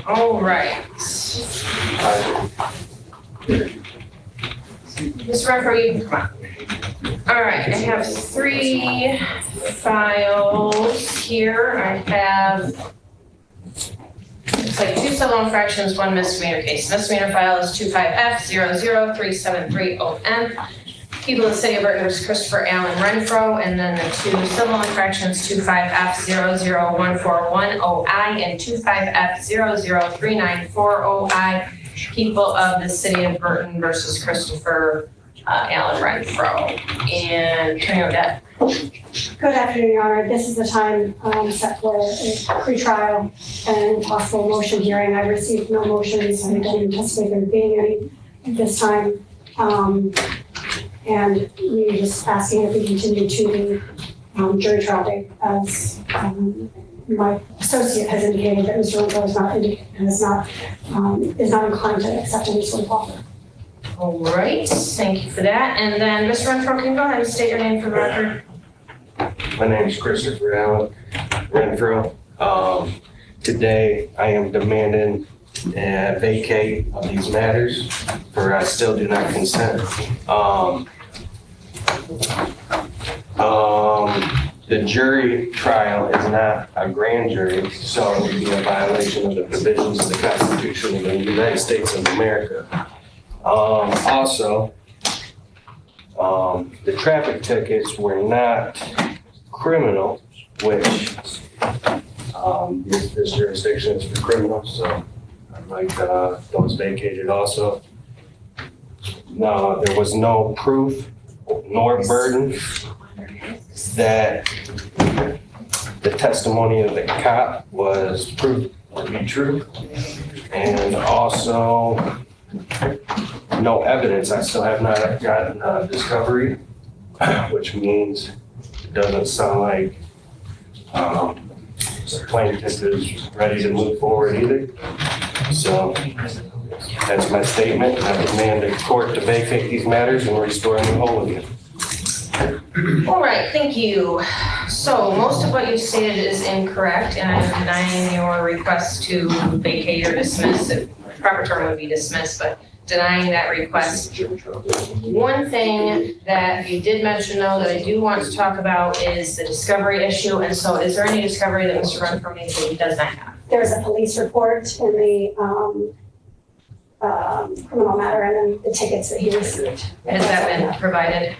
All right. Ms. Renfro, you can come on. All right, I have 3 files here. I have, looks like 2 civil infractions, 1 misdemeanor case. Misdemeanor file is 25F00373OM. People of the City of Burton versus Christopher Allen Renfro, and then the 2 civil infractions, 25F00141OI and 25F00394OI. People of the City of Burton versus Christopher Allen Renfro. And Attorney Odette. Good afternoon, Your Honor. This is the time set for a pre-trial and possible motion hearing. I received no motions. I don't anticipate there being any at this time. And we were just asking if we continue to the jury trial date, as my associate has indicated that Mr. Renfro is not inclined to accept any sort of offer. All right, thank you for that. And then Mr. Renfro, can you go ahead and state your name for the record? My name is Christopher Allen Renfro. Today I am demanding a vacate of these matters for I still do not consent. The jury trial is not a grand jury, so it would be a violation of the provisions of the Constitution of the United States of America. Also, the traffic tickets were not criminal, which this jurisdiction is for criminals, so I'd like those vacated also. No, there was no proof nor burden that the testimony of the cop was proved to be true, and also no evidence. I still have not gotten discovery, which means it doesn't sound like the plaintiff is ready to move forward either. So that's my statement. I demand the court to vacate these matters and restore them whole again. All right, thank you. So most of what you stated is incorrect, and I'm denying your request to vacate or dismiss. The proper term would be dismiss, but denying that request. One thing that you did mention, though, that I do want to talk about is the discovery issue. And so is there any discovery that Mr. Renfro made that he does not have? There's a police report in the criminal matter and then the tickets that he received. Has that been provided?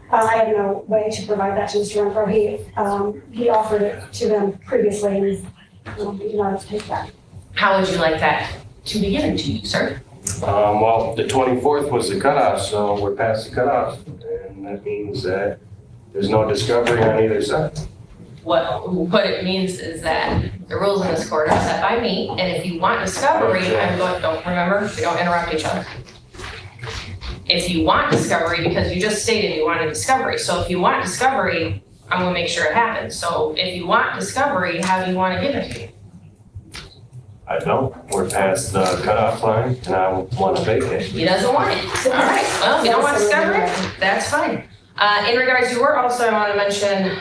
I have no way to provide that to Mr. Renfro. He offered it to them previously and he did not take that. How would you like that to be given to you, sir? Well, the 24th was the cutoff, so we're past the cutoff, and that means that there's no discovery on either side. What it means is that the rules in this court are set by me, and if you want discovery, don't remember, we don't interrupt each other. If you want discovery, because you just stated you wanted discovery, so if you want discovery, I'm gonna make sure it happens. So if you want discovery, how do you want to give it to you? I don't. We're past the cutoff line, and I want to vacate. He doesn't want it. All right, well, if you don't want discovery, that's fine. In regards to work, also I want to mention,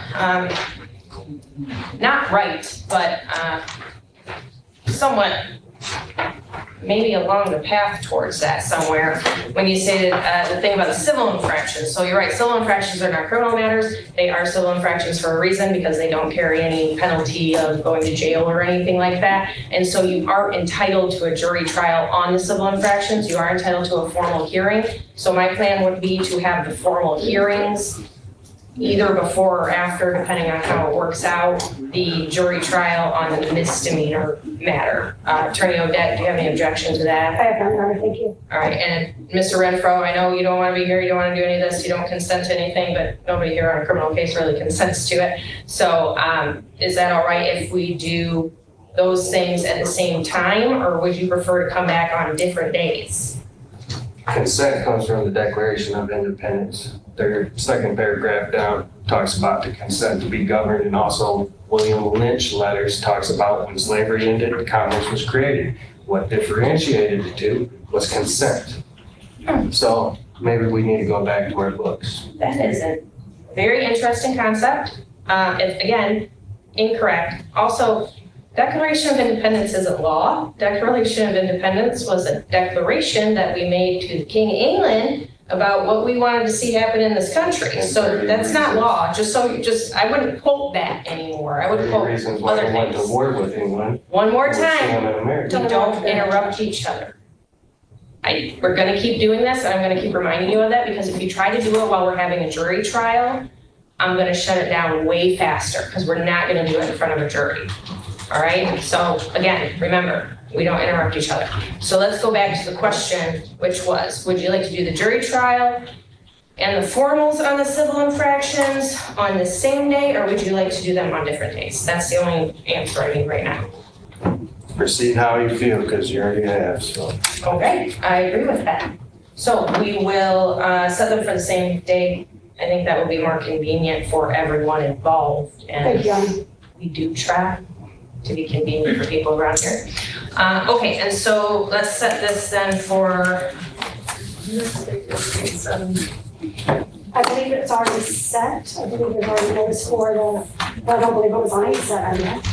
not right, but somewhat maybe along the path towards that somewhere, when you stated the thing about the civil infractions. So you're right, civil infractions are not criminal matters. They are civil infractions for a reason, because they don't carry any penalty of going to jail or anything like that. And so you are entitled to a jury trial on the civil infractions. You are entitled to a formal hearing. So my plan would be to have the formal hearings either before or after, depending on how it works out, the jury trial on the misdemeanor matter. Attorney Odette, do you have any objection to that? I have none, Your Honor. Thank you. All right, and Mr. Renfro, I know you don't want to be here, you don't want to do any of this, you don't consent to anything, but nobody here on a criminal case really consents to it. So is that all right if we do those things at the same time, or would you prefer to come back on different days? Consent comes from the Declaration of Independence. Their second paragraph down talks about the consent to be governed, and also William Lynch letters talks about when slavery ended, commerce was created. What differentiated the two was consent. So maybe we need to go back to our books. That is a very interesting concept. It's, again, incorrect. Also, Declaration of Independence isn't law. Declaration of Independence was a declaration that we made to King England about what we wanted to see happen in this country. So that's not law, I wouldn't quote that anymore. I would Three quote reasons why other I went to things. war with England. One more was time, Sam in America. don't interrupt each other. We're gonna keep doing this, and I'm gonna keep reminding you of that, because if you try to do it while we're having a jury trial, I'm gonna shut it down way faster, because we're not gonna do it in front of a jury. All right, so again, remember, we don't interrupt each other. So let's go back to the question, which was, would you like to do the jury trial and the formals on the civil infractions on the same day, or would you like to do them on different days? That's the only answer I need right now. Proceed how you feel, because you already have, so. Okay, I agree with that. So we will set them for the same day. I think that will be more convenient for everyone involved, Thank and you. we do try to be convenient for people around here. Okay, and so let's set this then for, I believe it's already set. I believe there's already notice for the, but I don't believe it was on 8 set yet.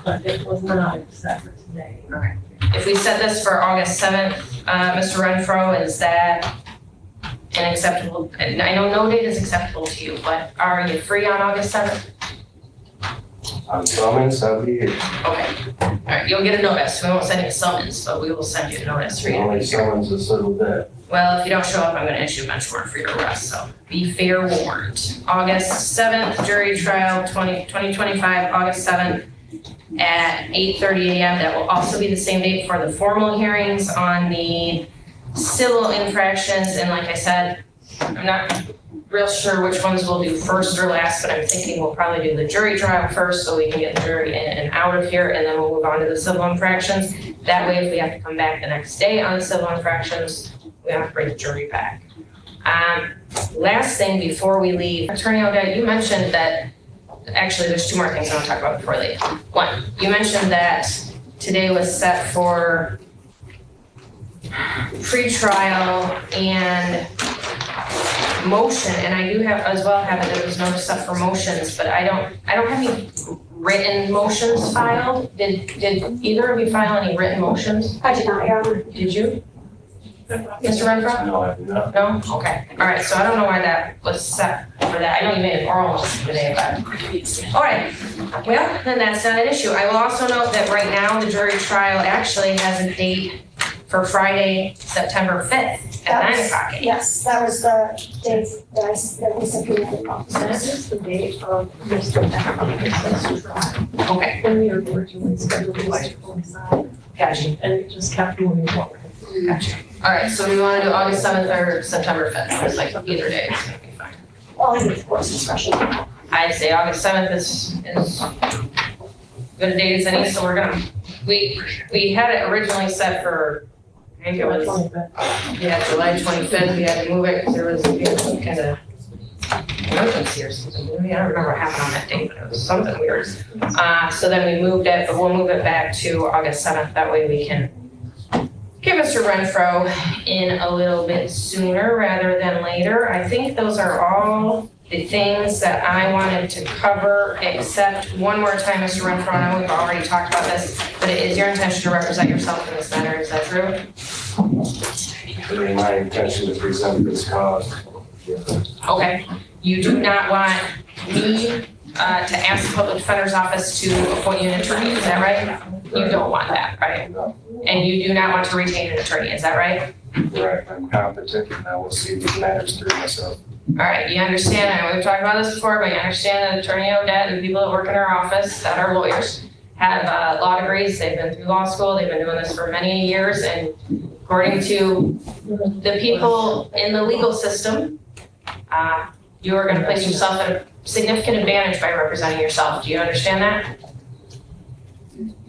But it was not set for today. if we set this for August 7th, Mr. Renfro, is that an acceptable, and I know no date is acceptable to you, but are you free on August 7th? On summons, I'll be here. Okay, all right, you'll get a notice. We won't send you a summons, but we will send you a notice for you. Only summons a little bit. Well, if you don't show up, I'm gonna issue a bench warrant for your arrest, so be fair warned. August 7th, jury trial, 2025, August 7th at 8:30 a.m. That will also be the same date for the formal hearings on the civil infractions. And like I said, I'm not real sure which ones we'll do first or last, but I'm thinking we'll probably do the jury trial first so we can get the jury in and out of here, and then we'll move on to the civil infractions. That way, if we have to come back the next day on the civil infractions, we don't have to bring the jury back. Last thing before we leave, Attorney Odette, you mentioned that, actually, there's two more things I want to talk about before we leave. One, you mentioned that today was set for pre-trial and motion, and I do have, as well have it, there was no stuff for motions, but I don't have any written motions filed. Did either of you file any written motions? I did not, Your Honor. Did you, Mr. Renfro? No, I do not. No? Okay, all right, so I don't know why that was set for that. I know you made an oral motion today, but, all right. Well, then that's not an issue. I will also note that right now, the jury trial actually has a date for Friday, September 5th at 9 o'clock a.m. Yes, that was the date that we subpoenaed. This is the date of Mr. Defendant's trial. Okay, When we originally scheduled it to coincide, gotcha, and it just kept moving forward. gotcha. All right, so we want to do August 7th or September 5th? It's like either day is gonna be fine. Well, I think of course discretion. I'd say August 7th is good a date as any, so we're gonna, we had it originally set for, I think it was, yeah, July 25th, we had to move it because there was some kind of emergency or something. I don't remember what happened on that date, but it was something weird. So then we moved it, but we'll move it back to August 7th. That way we can get Mr. Renfro in a little bit sooner rather than later. I think those are all the things that I wanted to cover, except one more time, Mr. Renfro, I know we've already talked about this, but it is your intention to represent yourself in this matter, is that true? It ain't my intention to present this cause. Okay. You do not want me to ask the public defender's office to appoint you an attorney, is that right? You don't want that, right? And you do not want to retain an attorney, is that right? Correct, I'm competent and I will see these matters through myself. All right, you understand, I know we've talked about this before, but you understand that Attorney Odette and people that work in our office that are lawyers have law degrees, they've been through law school, they've been doing this for many years, and according to the people in the legal system, you are gonna place yourself at a significant advantage by representing yourself. Do you understand that?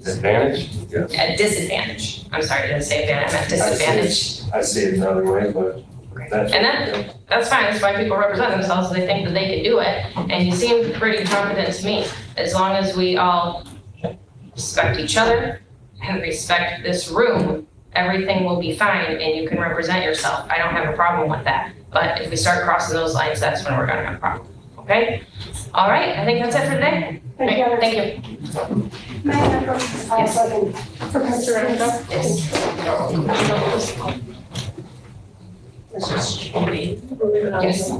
Advantage? Yes. At disadvantage. I'm sorry, I didn't say advantage, I meant disadvantage. I see it another way, but that's. And that's fine, that's why people represent themselves, they think that they can do it, and you seem pretty confident to me. As long as we all respect each other and respect this room, everything will be fine and you can represent yourself. I don't have a problem with that. But if we start crossing those lines, that's when we're gonna have a problem, Okay? All right, I think that's it for today. Thank you. Thank you. May I have a second? For Mr. Randall? This is Judy. We'll leave it on. Yes.